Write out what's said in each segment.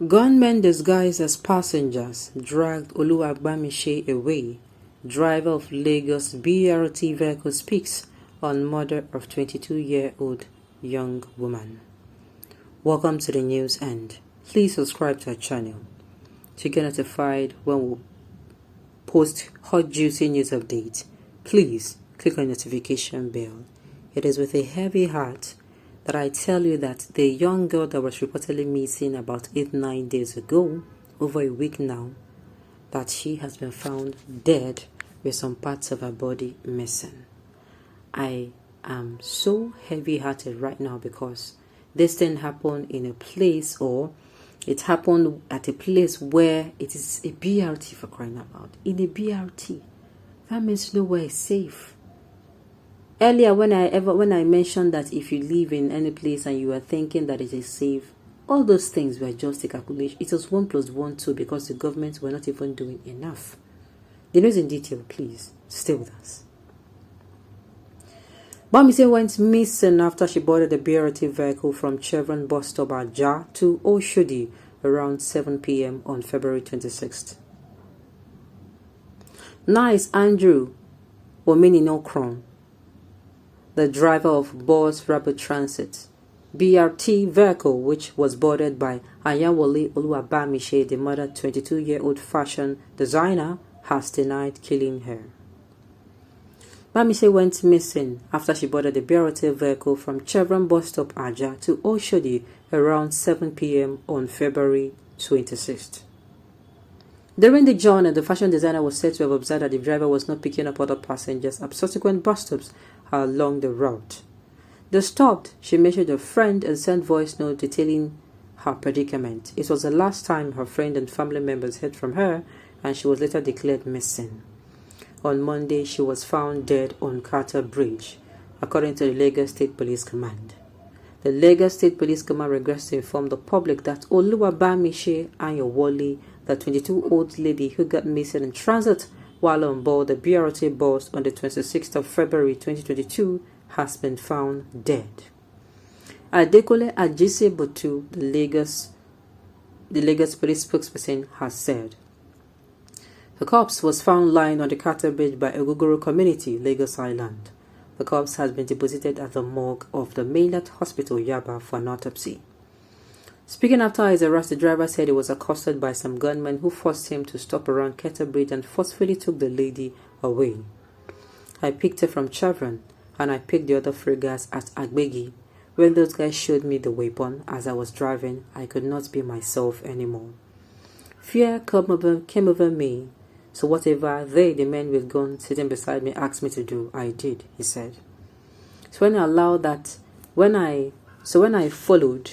Gunmen disguised as passengers dragged Bamise away. Driver of Lagos BRT vehicle speaks on murder of 22-year-old young woman. Welcome to the news and please subscribe to our channel to get notified when we post hot juicy news updates. Please click on notification bell. It is with a heavy heart that I tell you that the young girl that was reportedly missing about 8-9 days ago, over a week now, that she has been found dead with some parts of her body missing. I am so heavy-hearted right now because this thing happened in a place, or it happened at a place where it is a BRT, for crying out loud. In a BRT, that means nowhere is safe. Earlier, when I mentioned that if you live in any place and you are thinking that it is safe, all those things were just a calculation. It was 1 + 1 2 because the government were not even doing enough. The news in detail, please stay with us. Bamise went missing after she boarded the BRT vehicle from Chevron bus stop Aja to Oshodi around 7 p.m. on February 26th. Nice Andrew Omeninokron, the driver of Bus Rapid Transit BRT vehicle, which was boarded by Ayawole Bamise, the mother 22-year-old fashion designer, has denied killing her. Bamise went missing after she boarded the BRT vehicle from Chevron bus stop Aja to Oshodi around 7 p.m. on February 26th. During the journey, the fashion designer was said to have observed that the driver was not picking up other passengers at subsequent bus stops along the route. They stopped, she mentioned a friend and sent voice note detailing her predicament. It was the last time her friend and family members heard from her, and she was later declared missing. On Monday, she was found dead on Carter Bridge, according to the Lagos State Police Command. The Lagos State Police Command regrets to inform the public that Bamise Ayawole, the 22-year-old lady who got missing in transit while on board the BRT bus on the 26th of February 2022, has been found dead. Adekole Ajise Botu, the Lagos police spokesperson, has said. The corpse was found lying on the Carter Bridge by Ogogoro community, Lagos Island. The corpse has been deposited at the morgue of the mainland hospital, Yaba, for an autopsy. Speaking after his arrest, the driver said he was accosted by some gunmen who forced him to stop around Carter Bridge and forcefully took the lady away. I picked her from Chevron and I picked the other three guys at Agbegi. When those guys showed me the weapon as I was driving, I could not be myself anymore. Fear came over me. So whatever the men with guns sitting beside me asked me to do, I did, he said. So when I followed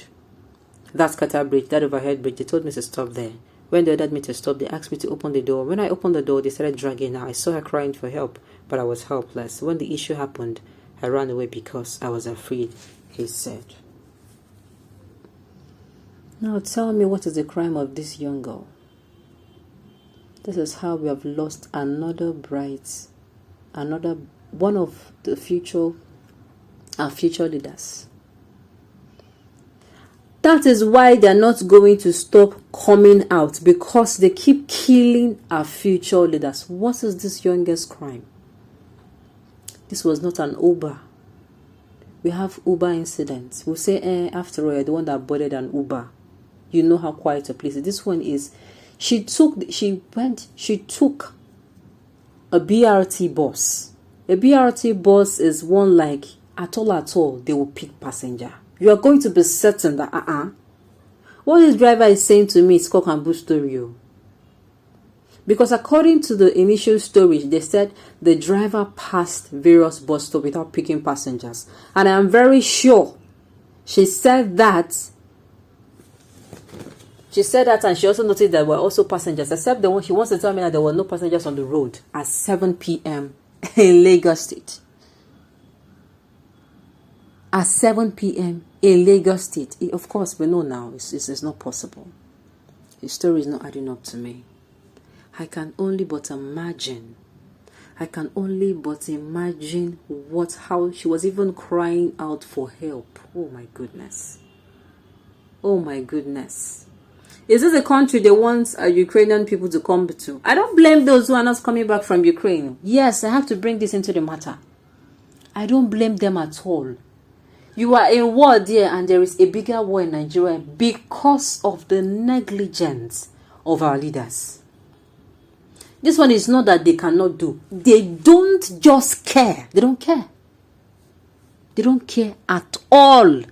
that Carter Bridge, that overhead bridge, they told me to stop there. When they ordered me to stop, they asked me to open the door. When I opened the door, they started dragging her. I saw her crying for help, but I was helpless. When the issue happened, I ran away because I was afraid, he said. Now tell me, what is the crime of this young girl? This is how we have lost another one of our future leaders. That is why they are not going to stop coming out, because they keep killing our future leaders. What is this youngest crime? This was not an Uber. We have Uber incidents. We'll say, after all, you're the one that boarded an Uber. You know how quiet a place is. This one is, she took a BRT bus. A BRT bus is one like, at all, they will pick passenger. You are going to be certain that, what this driver is saying to me is cock and bull story. Because according to the initial story, they said the driver passed various bus stops without picking passengers. And I am very sure she said that. She said that, and she also noted that there were also passengers, except the one she wants to tell me that there were no passengers on the road at 7 p.m. in Lagos State. At 7 p.m. in Lagos State. Of course, we know now it's not possible. The story is not adding up to me. I can only but imagine. How she was even crying out for help. Oh my goodness. Is this a country they want Ukrainian people to come to? I don't blame those who are not coming back from Ukraine. Yes, I have to bring this into the matter. I don't blame them at all. You are in war there, and there is a bigger war in Nigeria because of the negligence of our leaders. This one is not that they cannot do. They don't just care. They don't care. They don't care at all.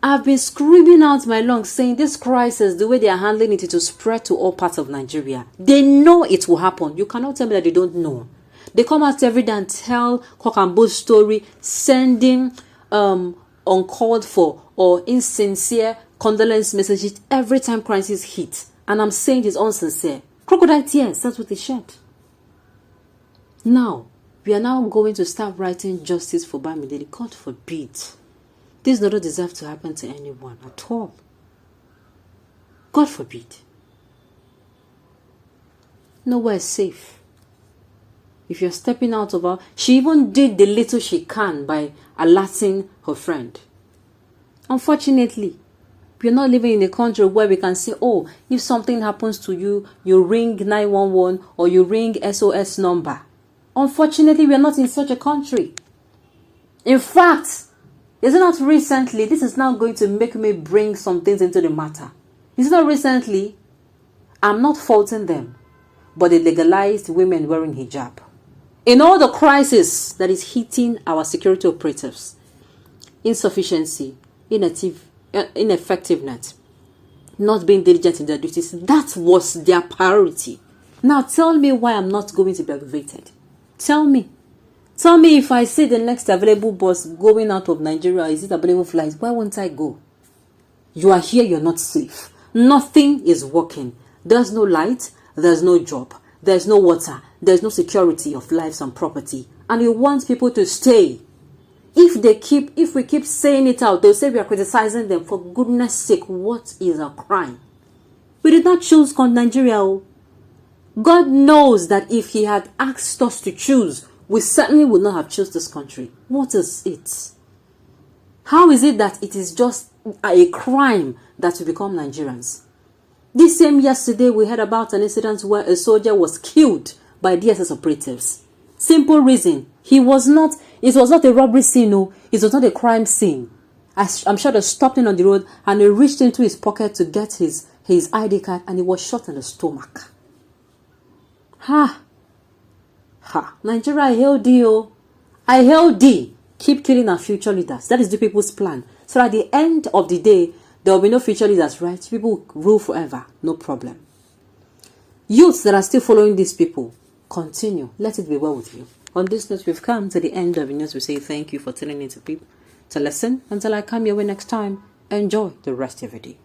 I've been screaming out my lungs saying this crisis, the way they are handling it, it will spread to all parts of Nigeria. They know it will happen. You cannot tell me that they don't know. They come out every day and tell cock and bull story, sending uncalled for or insincere condolence messages every time crisis hits. And I'm saying it's unsincere. Crocodile tears, that's what they shed. Now, we are now going to start writing justice for Bamise. God forbid. This does not deserve to happen to anyone at all. God forbid. Nowhere is safe. If you're stepping out of her, she even did the little she can by alerting her friend. Unfortunately, we're not living in a country where we can say, oh, if something happens to you, you ring 911 or you ring SOS number. Unfortunately, we are not in such a country. In fact, is it not recently, this is now going to make me bring some things into the matter. Is it not recently, I'm not faulting them, but they legalized women wearing hijab. In all the crisis that is hitting our security operatives, insufficiency, ineffectiveness, not being diligent in their duties, that was their priority. Now tell me why I'm not going to be aggravated. Tell me. Tell me if I see the next available bus going out of Nigeria, is it available flights? Why won't I go? You are here, you're not safe. Nothing is working. There's no light, there's no job, there's no water, there's no security of lives and property. And you want people to stay. If we keep saying it out, they'll say we are criticizing them. For goodness sake, what is a crime? We did not choose Nigeria. God knows that if he had asked us to choose, we certainly would not have chosen this country. What is it? How is it that it is just a crime that we become Nigerians? This same yesterday, we heard about an incident where a soldier was killed by DSS operatives. Simple reason. It was not a robbery scene, no. It was not a crime scene. I'm sure they stopped him on the road and they reached into his pocket to get his ID card and he was shot in the stomach. Nigeria, I hail thee, oh. I hail thee. Keep killing our future leaders. That is the people's plan. So at the end of the day, there will be no future leaders, right? People rule forever. No problem. Youths that are still following these people, continue. Let it be well with you. On this note, we've come to the end of the news. We say thank you for tuning in to listen. Until I come your way next time, enjoy the rest of your day.